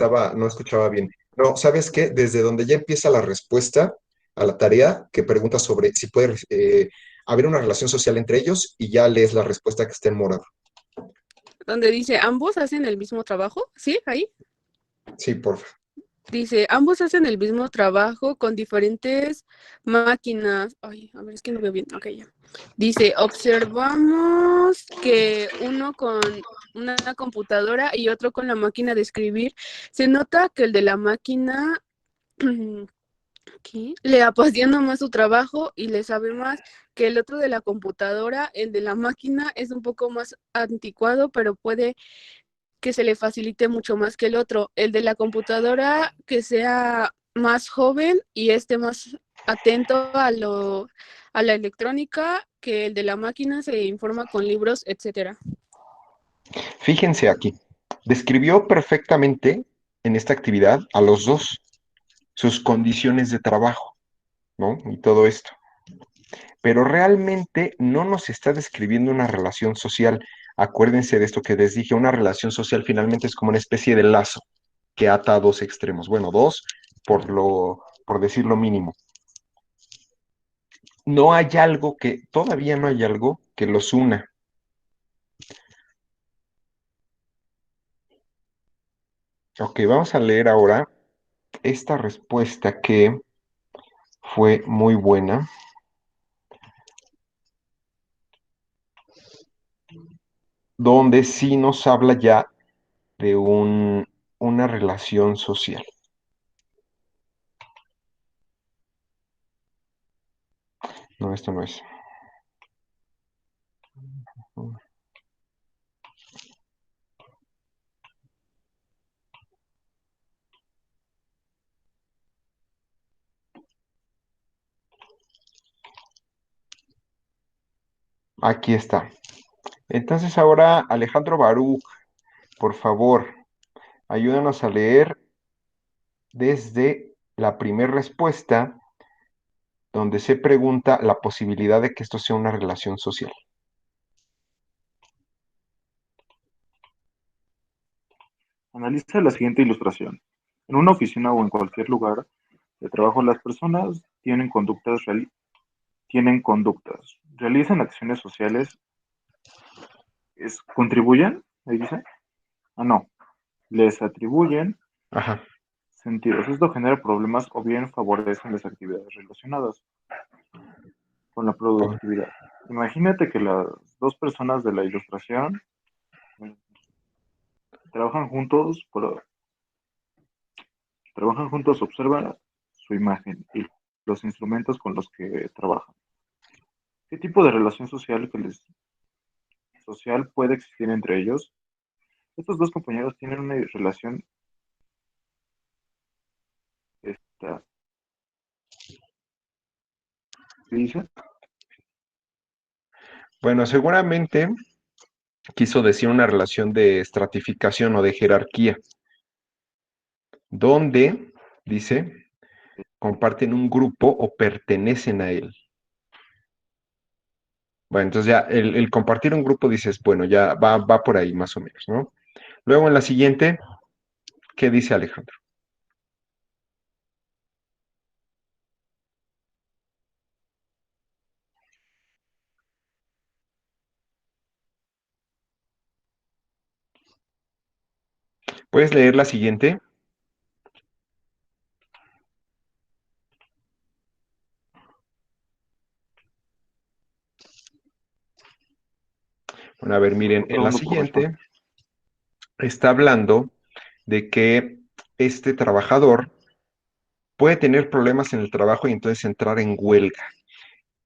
no escuchaba bien. No, ¿sabes qué? Desde donde ya empieza la respuesta a la tarea que pregunta sobre si puede haber una relación social entre ellos y ya lees la respuesta que está en morado. Donde dice, ambos hacen el mismo trabajo, ¿sí? Ahí. Sí, porfa. Dice, ambos hacen el mismo trabajo con diferentes máquinas. Ay, a ver, es que no veo bien. Ok, ya. Dice, observamos que uno con una computadora y otro con la máquina de escribir. Se nota que el de la máquina ¿qué? Le apasiona más su trabajo y le sabe más que el otro de la computadora. El de la máquina es un poco más anticuado, pero puede que se le facilite mucho más que el otro. El de la computadora que sea más joven y esté más atento a la electrónica, que el de la máquina se informa con libros, etcétera. Fíjense aquí. Describió perfectamente en esta actividad a los dos, sus condiciones de trabajo, ¿no? Y todo esto. Pero realmente no nos está describiendo una relación social. Acuérdense de esto que les dije, una relación social finalmente es como una especie de lazo que ata a dos extremos. Bueno, dos por decir lo mínimo. No hay algo que, todavía no hay algo que los una. Ok, vamos a leer ahora esta respuesta que fue muy buena, donde sí nos habla ya de una relación social. No, esto no es. Aquí está. Entonces ahora, Alejandro Baruch, por favor, ayúdanos a leer desde la primera respuesta, donde se pregunta la posibilidad de que esto sea una relación social. Analiza la siguiente ilustración. En una oficina o en cualquier lugar de trabajo, las personas tienen conductas, realizan acciones sociales, contribuyen, ahí dice, no, les atribuyen Ajá. sentidos. Esto genera problemas o bien favorecen las actividades relacionadas con la Pon- productividad. Imagínate que las dos personas de la ilustración eh, trabajan juntos, observan su imagen y los instrumentos con los que trabajan. ¿Qué tipo de relación social puede existir entre ellos? Estos dos compañeros tienen una relación esta, ¿qué dice? Bueno, seguramente quiso decir una relación de estratificación o de jerarquía, donde, dice, comparten un grupo o pertenecen a él. Bueno, entonces ya el compartir un grupo dices, bueno, ya va por ahí más o menos, ¿no? Luego en la siguiente, ¿qué dice Alejandro? ¿Puedes leer la siguiente? Bueno, a ver, miren, Otra en la uno por responder. siguiente está hablando de que este trabajador puede tener problemas en el trabajo y entonces entrar en huelga.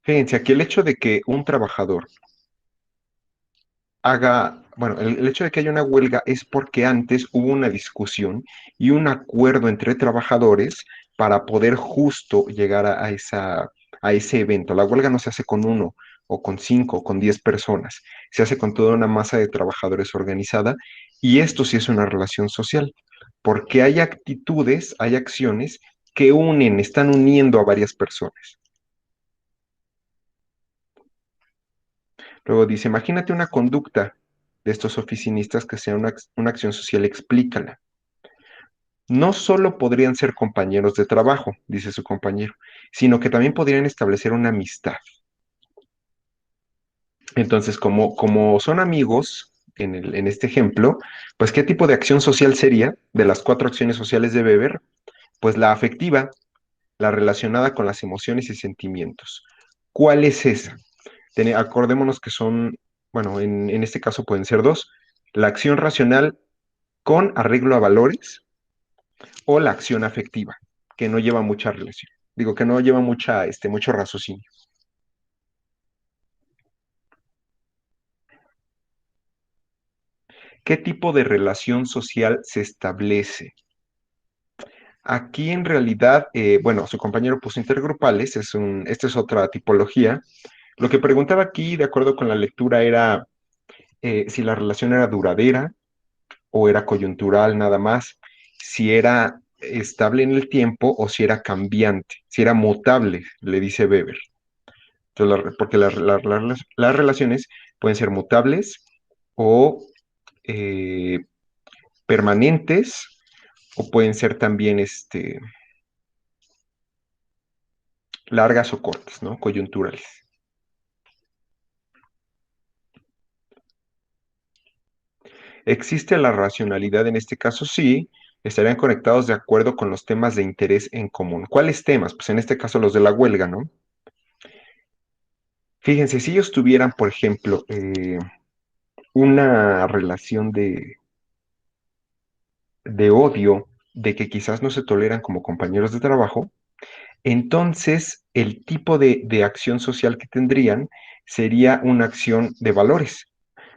Fíjense, aquí el hecho de que un trabajador bueno, el hecho de que haya una huelga es porque antes hubo una discusión y un acuerdo entre trabajadores para poder justo llegar a ese evento. La huelga no se hace con uno o con cinco o con 10 personas, se hace con toda una masa de trabajadores organizada y esto sí es una relación social, porque hay actitudes, hay acciones que unen, están uniendo a varias personas. Luego dice, imagínate una conducta de estos oficinistas que sea una acción social, explícala. No solo podrían ser compañeros de trabajo, dice su compañero, sino que también podrían establecer una amistad. Entonces, como son amigos en este ejemplo, pues ¿qué tipo de acción social sería de las cuatro acciones sociales de Weber? Pues la afectiva, la relacionada con las emociones y sentimientos. ¿Cuál es esa? Acordémonos que son, bueno, en este caso pueden ser dos, la acción racional con arreglo a valores o la acción afectiva, que no lleva mucha relación. Digo, que no lleva mucho raciocinio. ¿Qué tipo de relación social se establece? Aquí en realidad, bueno, su compañero puso intergrupales, esta es otra tipología. Lo que preguntaba aquí, de acuerdo con la lectura, era si la relación era duradera o era coyuntural nada más, si era estable en el tiempo o si era cambiante, si era mutable, le dice Weber. Entonces, porque las relaciones pueden ser mutables o eh, permanentes o pueden ser también largas o cortas, ¿no? Coyunturales. ¿Existe la racionalidad en este caso? Sí, estarían conectados de acuerdo con los temas de interés en común. ¿Cuáles temas? Pues en este caso los de la huelga, ¿no? Fíjense, si ellos tuvieran, por ejemplo, una relación de odio, de que quizás no se toleran como compañeros de trabajo, entonces el tipo de acción social que tendrían sería una acción de valores,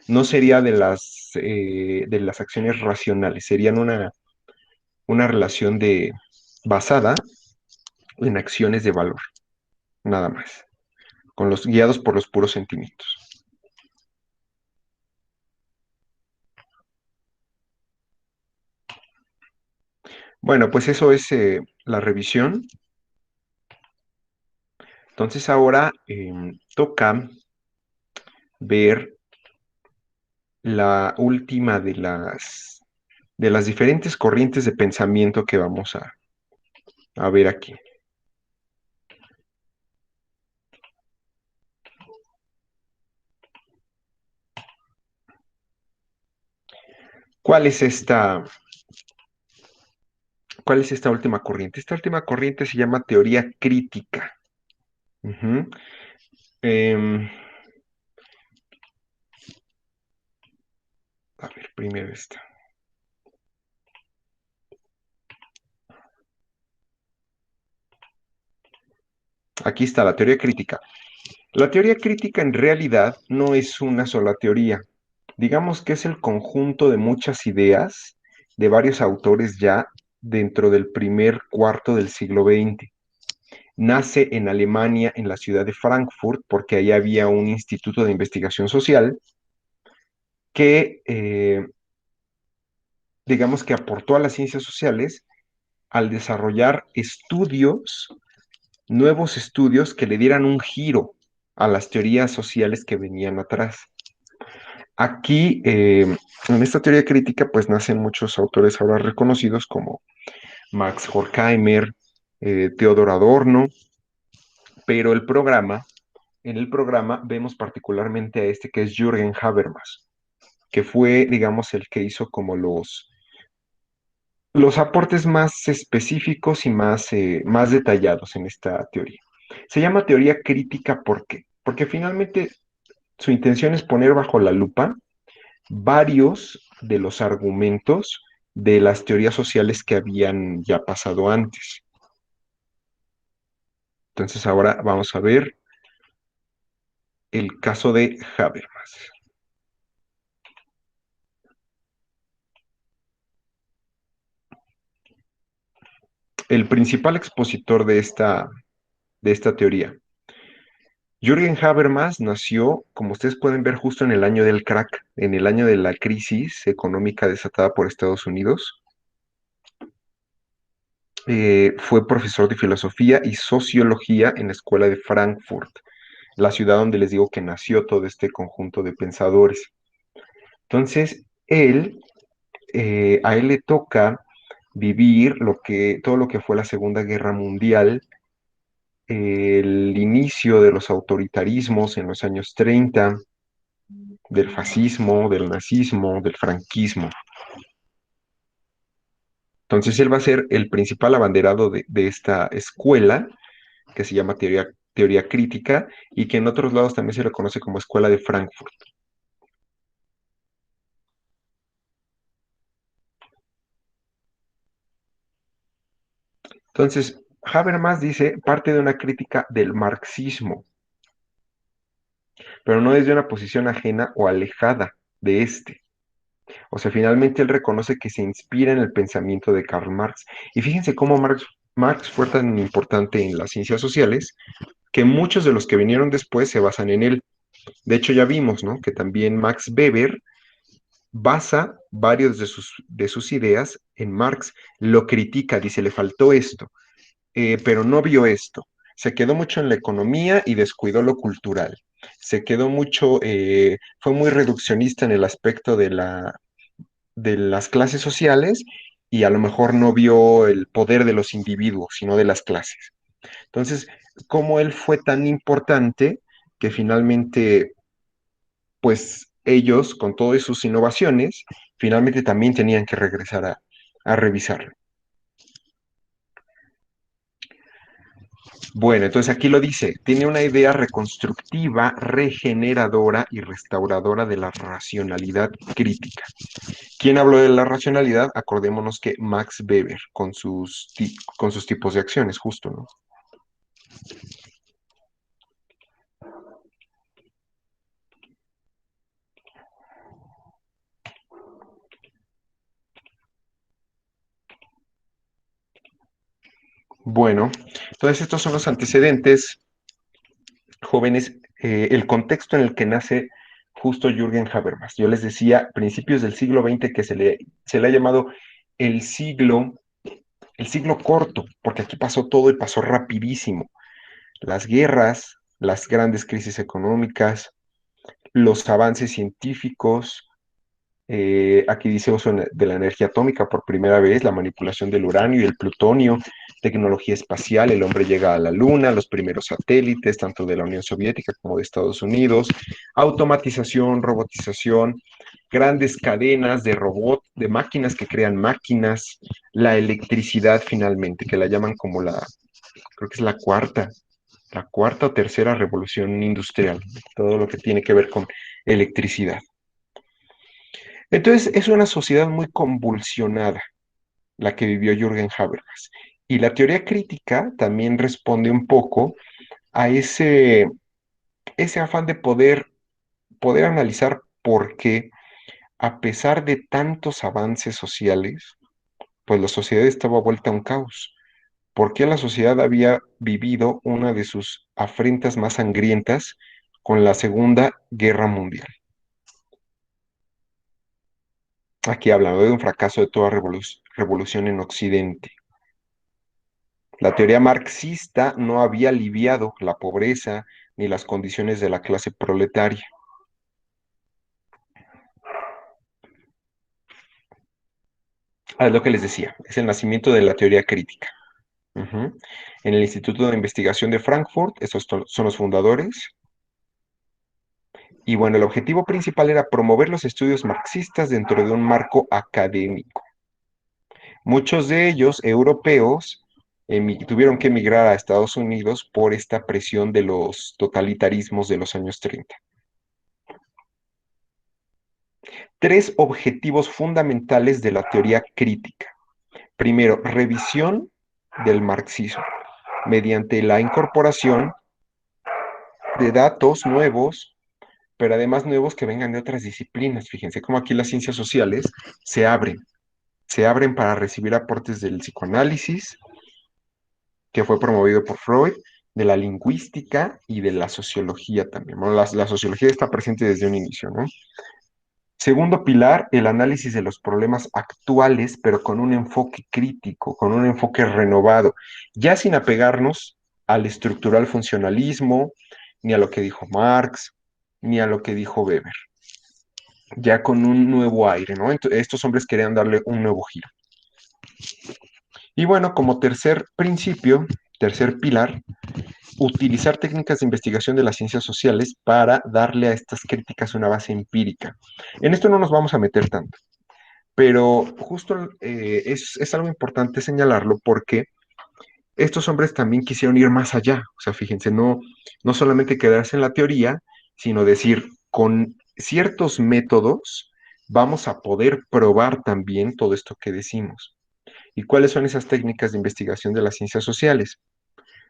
no sería de las acciones racionales, serían una relación basada en acciones de valor, nada más, guiados por los puros sentimientos. Bueno, pues eso es la revisión. Entonces ahora toca ver la última de las diferentes corrientes de pensamiento que vamos a ver aquí. ¿Cuál es esta, ¿Cuál es esta última corriente? Esta última corriente se llama teoría crítica. Ujú. Em, a ver, primero esta. Aquí está la teoría crítica. La teoría crítica en realidad no es una sola teoría. Digamos que es el conjunto de muchas ideas de varios autores ya dentro del primer cuarto del siglo XX. Nace en Alemania, en la ciudad de Frankfurt, porque ahí había un instituto de investigación social que, digamos que aportó a las ciencias sociales al desarrollar nuevos estudios que le dieran un giro a las teorías sociales que venían atrás. Aquí, en esta teoría crítica, pues nacen muchos autores ahora reconocidos como Max Horkheimer, Theodor Adorno, pero en el programa vemos particularmente a este que es Jürgen Habermas, que fue, digamos, el que hizo como los aportes más específicos y más detallados en esta teoría. Se llama teoría crítica, ¿por qué? Porque finalmente su intención es poner bajo la lupa varios de los argumentos de las teorías sociales que habían ya pasado antes. Entonces ahora vamos a ver el caso de Habermas. El principal expositor de esta teoría. Jürgen Habermas nació, como ustedes pueden ver, justo en el año del crack, en el año de la crisis económica desatada por Estados Unidos. Fue profesor de filosofía y sociología en la escuela de Frankfurt, la ciudad donde les digo que nació todo este conjunto de pensadores. Entonces, a él le toca vivir todo lo que fue la Segunda Guerra Mundial, el inicio de los autoritarismos en los años 30, del fascismo, del nazismo, del franquismo. Entonces él va a ser el principal abanderado de esta escuela que se llama teoría crítica y que en otros lados también se le conoce como Escuela de Frankfurt. Entonces, Habermas dice, parte de una crítica del marxismo, pero no desde una posición ajena o alejada de este. O sea, finalmente él reconoce que se inspira en el pensamiento de Karl Marx. Y fíjense cómo Marx fue tan importante en las ciencias sociales que muchos de los que vinieron después se basan en él. De hecho, ya vimos, ¿no? Que también Max Weber basa varios de sus ideas en Marx, lo critica, dice, le faltó esto, pero no vio esto. Se quedó mucho en la economía y descuidó lo cultural. Se quedó mucho, fue muy reduccionista en el aspecto de las clases sociales y a lo mejor no vio el poder de los individuos, sino de las clases. Entonces, cómo él fue tan importante que finalmente, pues ellos, con todas sus innovaciones, finalmente también tenían que regresar a revisarlo. Bueno, entonces aquí lo dice, tiene una idea reconstructiva, regeneradora y restauradora de la racionalidad crítica. ¿Quién habló de la racionalidad? Acordémonos que Max Weber, con sus tipos de acciones, justo, ¿no? Bueno, entonces estos son los antecedentes, jóvenes, el contexto en el que nace justo Jürgen Habermas. Yo les decía, principios del siglo XX, que se le ha llamado el siglo, el siglo corto, porque aquí pasó todo y pasó rapidísimo. Las guerras, las grandes crisis económicas, los avances científicos, aquí dice uso de la energía atómica por primera vez, la manipulación del uranio y el plutonio, tecnología espacial, el hombre llega a la luna, los primeros satélites, tanto de la Unión Soviética como de Estados Unidos, automatización, robotización, grandes cadenas de robot, de máquinas que crean máquinas, la electricidad finalmente, que la llaman como creo que es la cuarta o tercera revolución industrial, todo lo que tiene que ver con electricidad. Entonces, es una sociedad muy convulsionada la que vivió Jürgen Habermas. Y la teoría crítica también responde un poco a ese afán de poder analizar por qué, a pesar de tantos avances sociales, pues la sociedad estaba vuelta a un caos. ¿Por qué la sociedad había vivido una de sus afrentas más sangrientas con la Segunda Guerra Mundial? Aquí hablando de un fracaso de toda revolución en Occidente. La teoría marxista no había aliviado la pobreza ni las condiciones de la clase proletaria. Es lo que les decía, es el nacimiento de la teoría crítica. Ujú. En el Instituto de Investigación de Frankfurt, esos son los fundadores. Y bueno, el objetivo principal era promover los estudios marxistas dentro de un marco académico. Muchos de ellos, europeos, tuvieron que emigrar a Estados Unidos por esta presión de los totalitarismos de los años 30. Tres objetivos fundamentales de la teoría crítica. Primero, revisión del marxismo mediante la incorporación de datos nuevos, pero además nuevos que vengan de otras disciplinas. Fíjense cómo aquí las ciencias sociales se abren, se abren para recibir aportes del psicoanálisis, que fue promovido por Freud, de la lingüística y de la sociología también. Bueno, la sociología está presente desde un inicio, ¿no? Segundo pilar, el análisis de los problemas actuales, pero con un enfoque crítico, con un enfoque renovado, ya sin apegarnos al estructural funcionalismo, ni a lo que dijo Marx, ni a lo que dijo Weber, ya con un nuevo aire, ¿no? Estos hombres querían darle un nuevo giro. Y bueno, como tercer principio, tercer pilar, utilizar técnicas de investigación de las ciencias sociales para darle a estas críticas una base empírica. En esto no nos vamos a meter tanto, pero justo es algo importante señalarlo porque estos hombres también quisieron ir más allá. O sea, fíjense, no solamente quedarse en la teoría, sino decir, con ciertos métodos vamos a poder probar también todo esto que decimos. ¿Y cuáles son esas técnicas de investigación de las ciencias sociales?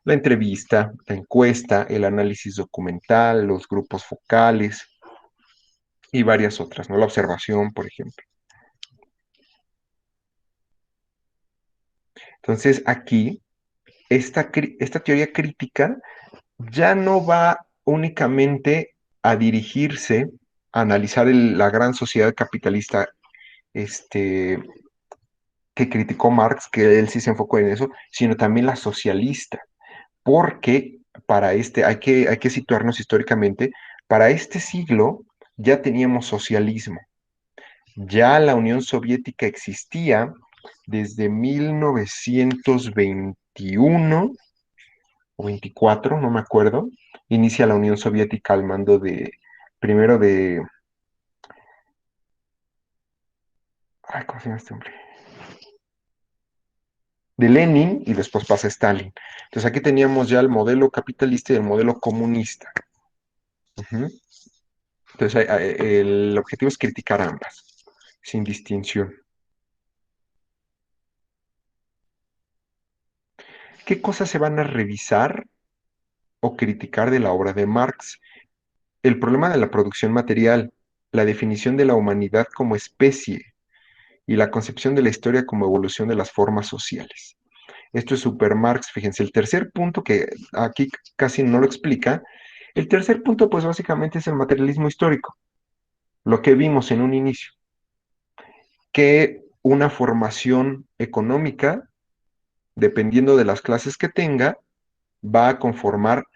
La entrevista, la encuesta, el análisis documental, los grupos focales y varias otras, ¿no? La observación, por ejemplo. Entonces, aquí, esta teoría crítica ya no va únicamente a dirigirse a analizar la gran sociedad capitalista este, que criticó Marx, que él sí se enfocó en eso, sino también la socialista, porque para hay que situarnos históricamente, para este siglo ya teníamos socialismo, ya la Unión Soviética existía desde 1921 o 24, no me acuerdo, inicia la Unión Soviética al mando primero ¿cómo se llama este hombre? De Lenin y después pasa Stalin. Entonces aquí teníamos ya el modelo capitalista y el modelo comunista. Ujú. Entonces el objetivo es criticar ambas, sin distinción. ¿Qué cosas se van a revisar o criticar de la obra de Marx? El problema de la producción material, la definición de la humanidad como especie y la concepción de la historia como evolución de las formas sociales. Esto es super Marx, fíjense, el tercer punto que aquí casi no lo explica, el tercer punto pues básicamente es el materialismo histórico, lo que vimos en un inicio, que una formación económica, dependiendo de las clases que tenga, va a conformar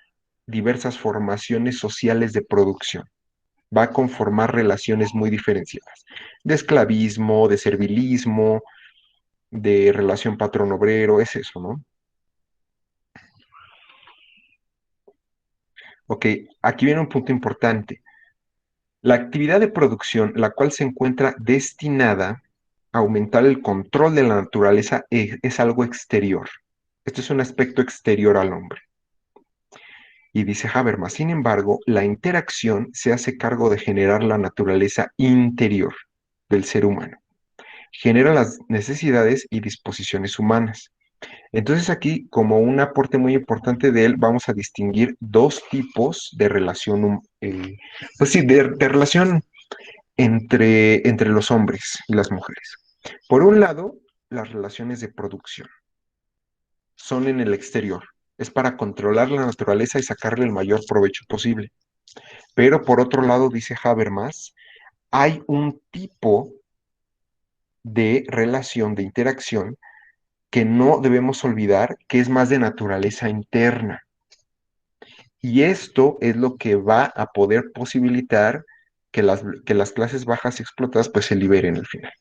diversas formaciones sociales de producción, va a conformar relaciones muy diferenciadas, de esclavismo, de servilismo, de relación patrón-obrero, es eso, ¿no? Ok, aquí viene un punto importante. La actividad de producción, la cual se encuentra destinada a aumentar el control de la naturaleza, es algo exterior. Esto es un aspecto exterior al hombre. Y dice Habermas, sin embargo, la interacción se hace cargo de generar la naturaleza interior del ser humano. Genera las necesidades y disposiciones humanas. Entonces aquí, como un aporte muy importante de él, vamos a distinguir dos tipos de relación, pues sí, de relación entre los hombres y las mujeres. Por un lado, las relaciones de producción son en el exterior. Es para controlar la naturaleza y sacarle el mayor provecho posible. Pero por otro lado, dice Habermas, hay un tipo de relación, de interacción, que no debemos olvidar, que es más de naturaleza interna. Y esto es lo que va a poder posibilitar que las clases bajas y explotadas pues se liberen al final.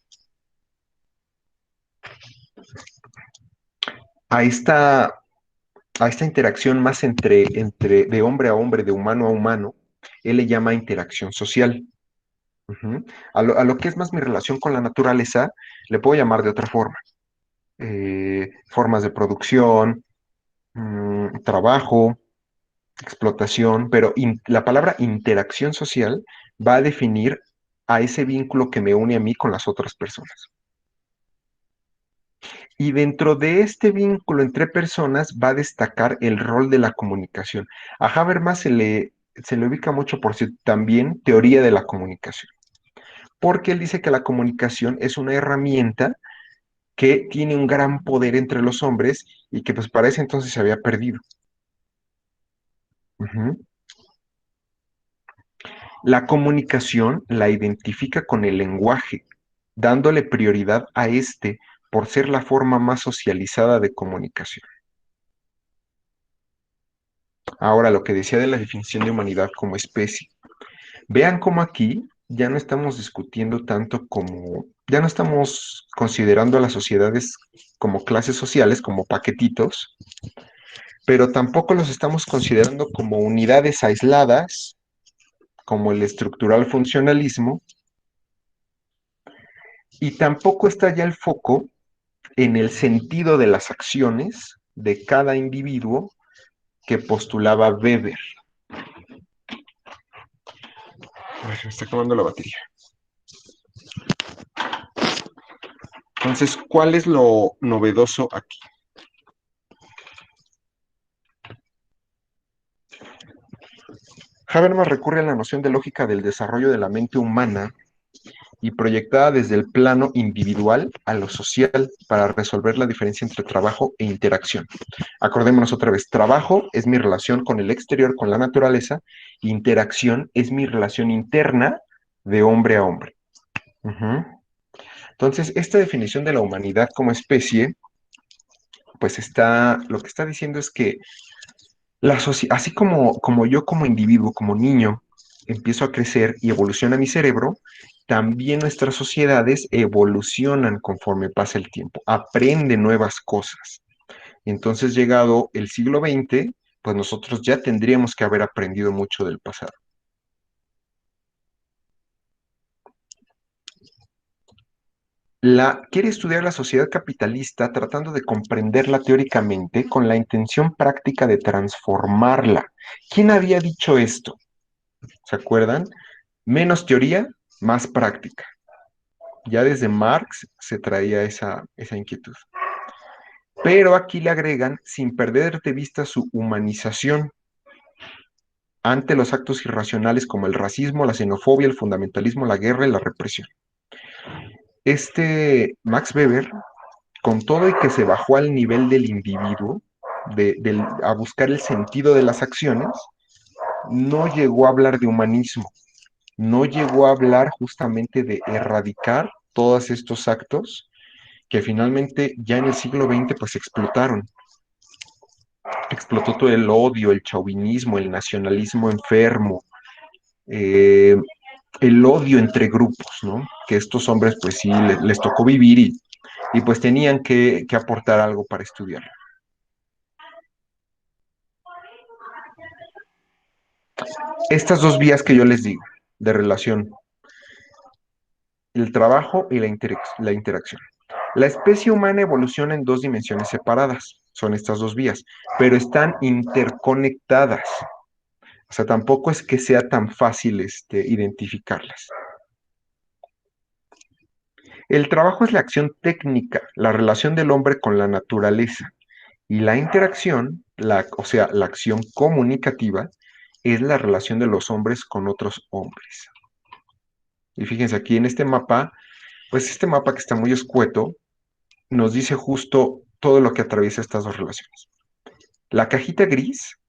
A esta, a esta interacción más de hombre a hombre, de humano a humano, él le llama interacción social. Ujú. A lo que es más mi relación con la naturaleza, le puedo llamar de otra forma. Formas de producción, trabajo, explotación, pero la palabra interacción social va a definir a ese vínculo que me une a mí con las otras personas. Y dentro de este vínculo entre personas va a destacar el rol de la comunicación. A Habermas se le ubica mucho por su también teoría de la comunicación, porque él dice que la comunicación es una herramienta que tiene un gran poder entre los hombres y que pues para ese entonces se había perdido. Ujú. La comunicación la identifica con el lenguaje, dándole prioridad a este por ser la forma más socializada de comunicación. Ahora, lo que decía de la definición de humanidad como especie. Vean cómo aquí ya no estamos discutiendo tanto como, ya no estamos considerando a las sociedades como clases sociales, como paquetitos, pero tampoco los estamos considerando como unidades aisladas, como el estructural funcionalismo, y tampoco está ya el foco en el sentido de las acciones de cada individuo que postulaba Weber. A ver, me está acabando la batería. Entonces, ¿cuál es lo novedoso aquí? Habermas recurre a la noción de lógica del desarrollo de la mente humana y proyectada desde el plano individual a lo social para resolver la diferencia entre trabajo e interacción. Acordémonos otra vez, trabajo es mi relación con el exterior, con la naturaleza, interacción es mi relación interna de hombre a hombre. Uh-huh. Entonces, esta definición de la humanidad como especie, pues lo que está diciendo es que así como yo como individuo, como niño, empiezo a crecer y evoluciona mi cerebro, también nuestras sociedades evolucionan conforme pasa el tiempo, aprenden nuevas cosas. Entonces, llegado el siglo XX, pues nosotros ya tendríamos que haber aprendido mucho del pasado. Quiere estudiar la sociedad capitalista tratando de comprenderla teóricamente con la intención práctica de transformarla. ¿Quién había dicho esto? ¿Se acuerdan? Menos teoría, más práctica. Ya desde Marx se traía esa inquietud. Pero aquí le agregan, sin perder de vista su humanización ante los actos irracionales como el racismo, la xenofobia, el fundamentalismo, la guerra y la represión. Max Weber, con todo y que se bajó al nivel del individuo, a buscar el sentido de las acciones, no llegó a hablar de humanismo, no llegó a hablar justamente de erradicar todos estos actos que finalmente ya en el siglo XX pues explotaron. Explotó todo el odio, el chauvinismo, el nacionalismo enfermo, eh, el odio entre grupos, ¿no? Que estos hombres pues sí les tocó vivir y pues tenían que aportar algo para estudiar. Estas dos vías que yo les digo de relación, el trabajo y la interacción. La especie humana evoluciona en dos dimensiones separadas, son estas dos vías, pero están interconectadas. O sea, tampoco es que sea tan fácil identificarlas. El trabajo es la acción técnica, la relación del hombre con la naturaleza. Y la interacción, o sea, la acción comunicativa, es la relación de los hombres con otros hombres. Y fíjense aquí en este mapa, pues este mapa que está muy escueto, nos dice justo todo lo que atraviesa estas dos relaciones. La cajita gris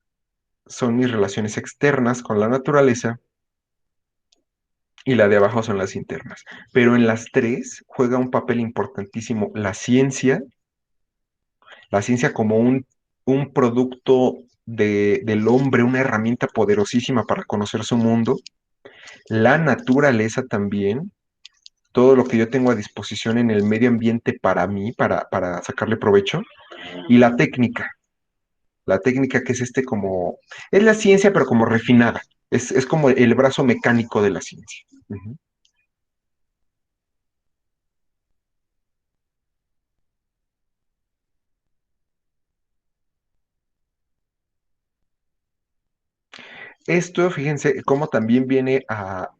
son mis relaciones externas con la naturaleza y la de abajo son las internas. Pero en las tres juega un papel importantísimo la ciencia como un producto del hombre, una herramienta poderosísima para conocer su mundo, la naturaleza también, todo lo que yo tengo a disposición en el medio ambiente para mí, para sacarle provecho, y la técnica que es es la ciencia pero como refinada, es como el brazo mecánico de la ciencia. Uh-huh. Esto, fíjense, cómo también viene a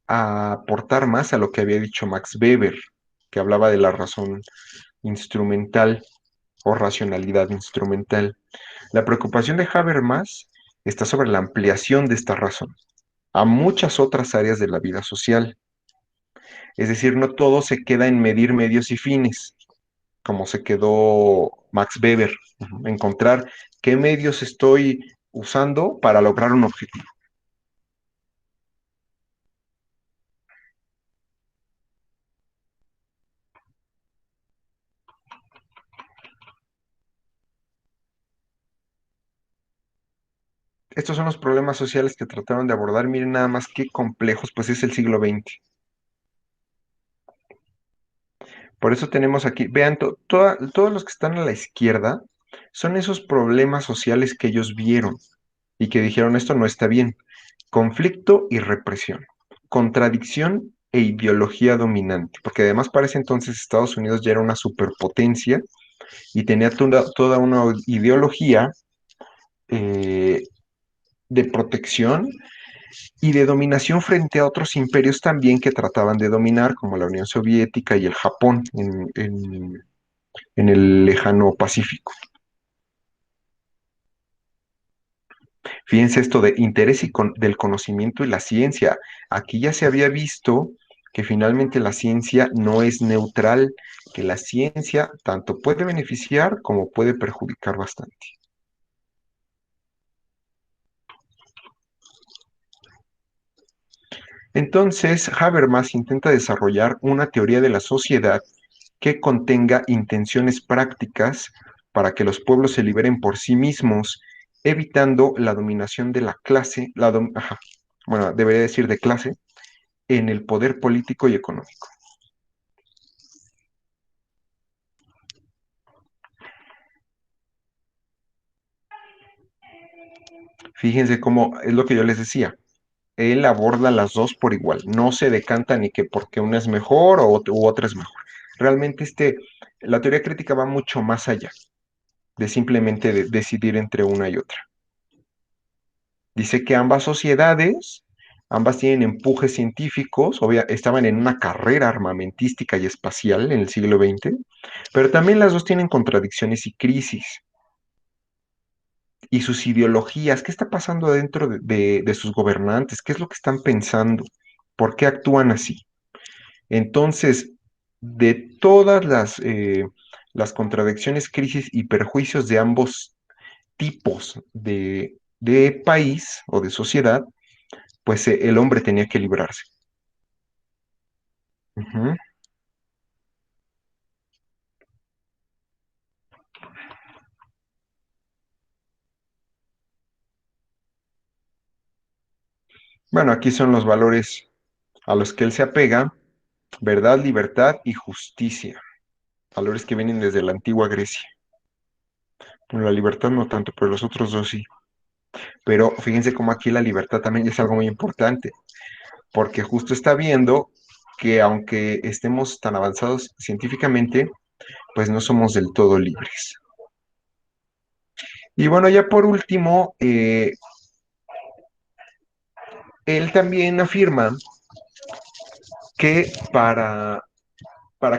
aportar más a lo que había dicho Max Weber, que hablaba de la razón instrumental o racionalidad instrumental. La preocupación de Habermas está sobre la ampliación de esta razón a muchas otras áreas de la vida social. Es decir, no todo se queda en medir medios y fines, como se quedó Max Weber, encontrar qué medios estoy usando para lograr un objetivo. Estos son los problemas sociales que trataron de abordar. Miren nada más qué complejos, pues es el siglo XX. Por eso tenemos aquí, vean, todos los que están a la izquierda son esos problemas sociales que ellos vieron y que dijeron esto no está bien. Conflicto y represión, contradicción e ideología dominante, porque además para ese entonces Estados Unidos ya era una superpotencia y tenía toda una ideología eh, de protección y de dominación frente a otros imperios también que trataban de dominar, como la Unión Soviética y el Japón en el lejano Pacífico. Fíjense esto de interés del conocimiento y la ciencia. Aquí ya se había visto que finalmente la ciencia no es neutral, que la ciencia tanto puede beneficiar como puede perjudicar bastante. Entonces, Habermas intenta desarrollar una teoría de la sociedad que contenga intenciones prácticas para que los pueblos se liberen por sí mismos, evitando la dominación de la clase, bueno, debería decir de clase, en el poder político y económico. Fíjense cómo es lo que yo les decía. Él aborda las dos por igual. No se decanta ni que porque una es mejor u otra es mejor. Realmente la teoría crítica va mucho más allá de simplemente decidir entre una y otra. Dice que ambas sociedades, ambas tienen empujes científicos, estaban en una carrera armamentística y espacial en el siglo XX, pero también las dos tienen contradicciones y crisis. Y sus ideologías, ¿qué está pasando dentro de sus gobernantes? ¿Qué es lo que están pensando? ¿Por qué actúan así? Entonces, de todas las contradicciones, crisis y perjuicios de ambos tipos de país o de sociedad, pues el hombre tenía que librarse. Ujú. Bueno, aquí son los valores a los que él se apega: verdad, libertad y justicia. Valores que vienen desde la antigua Grecia. Bueno, la libertad no tanto, pero los otros dos sí. Pero fíjense cómo aquí la libertad también es algo muy importante, porque justo está viendo que aunque estemos tan avanzados científicamente, pues no somos del todo libres. Y bueno, ya por último, él también afirma que para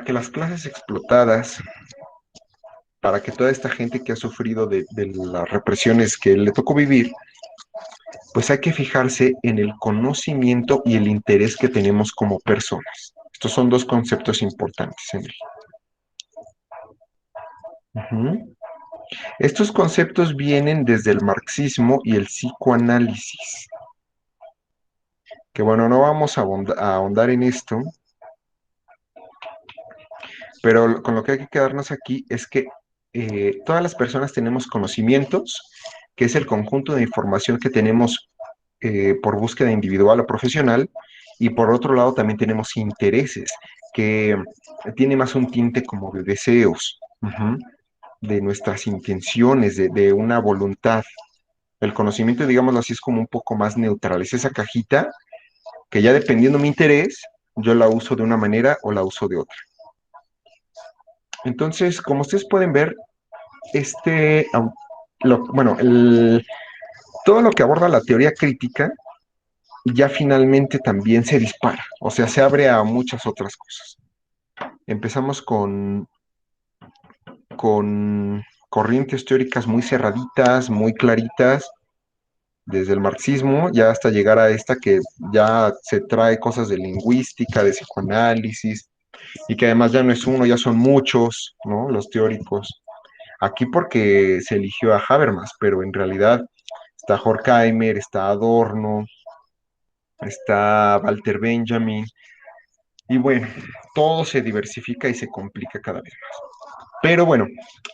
que las clases explotadas, para que toda esta gente que ha sufrido de las represiones que le tocó vivir, pues hay que fijarse en el conocimiento y el interés que tenemos como personas. Estos son dos conceptos importantes en él. Ujú. Estos conceptos vienen desde el marxismo y el psicoanálisis, que bueno, no vamos a ahondar en esto, pero con lo que hay que quedarnos aquí es que todas las personas tenemos conocimientos, que es el conjunto de información que tenemos por búsqueda individual o profesional, y por otro lado también tenemos intereses, que tiene más un tinte como de deseos, ujú, de nuestras intenciones, de una voluntad. El conocimiento, digámoslo así, es como un poco más neutral, es esa cajita que ya dependiendo mi interés, yo la uso de una manera o la uso de otra. Entonces, como ustedes pueden ver, bueno, todo lo que aborda la teoría crítica ya finalmente también se dispara, o sea, se abre a muchas otras cosas. Empezamos con corrientes teóricas muy cerraditas, muy claritas, desde el marxismo, ya hasta llegar a esta que ya se trae cosas de lingüística, de psicoanálisis, y que además ya no es uno, ya son muchos, ¿no? Los teóricos. Aquí porque se eligió a Habermas, pero en realidad está Horkheimer, está Adorno, está Walter Benjamin, y bueno, todo se diversifica y se complica cada vez más. Pero bueno,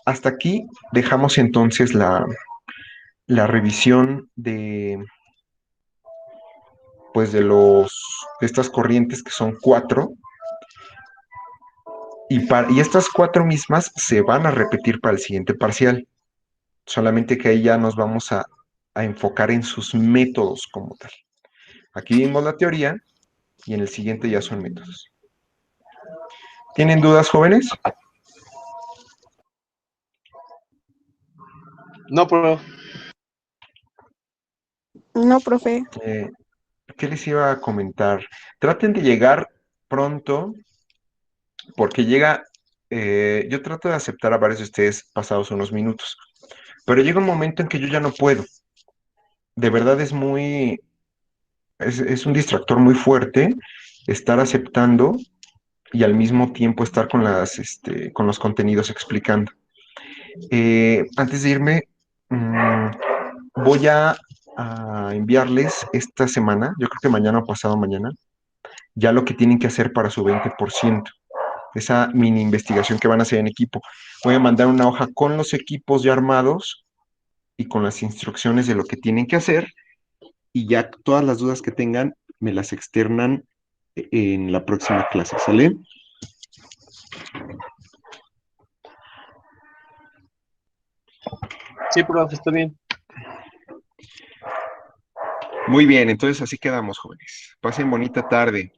hasta aquí dejamos entonces la revisión de, pues de estas corrientes que son cuatro, y estas cuatro mismas se van a repetir para el siguiente parcial, solamente que ahí ya nos vamos a enfocar en sus métodos como tal. Aquí vimos la teoría y en el siguiente ya son métodos. ¿Tienen dudas, jóvenes? No, pero No, profe. Eh, ¿Qué les iba a comentar? Traten de llegar pronto, porque yo trato de aceptar a varios de ustedes pasados unos minutos, pero llega un momento en que yo ya no puedo. De verdad es un distractor muy fuerte estar aceptando y al mismo tiempo estar con los contenidos explicando. Antes de irme, mm, voy a enviarles esta semana, yo creo que mañana o pasado mañana, ya lo que tienen que hacer para su 20%, esa mini investigación que van a hacer en equipo. Voy a mandar una hoja con los equipos ya armados y con las instrucciones de lo que tienen que hacer, y ya todas las dudas que tengan me las externan en la próxima clase, ¿sale? sí, profe, está bien. Muy bien, entonces así quedamos, jóvenes. Pasen bonita tarde.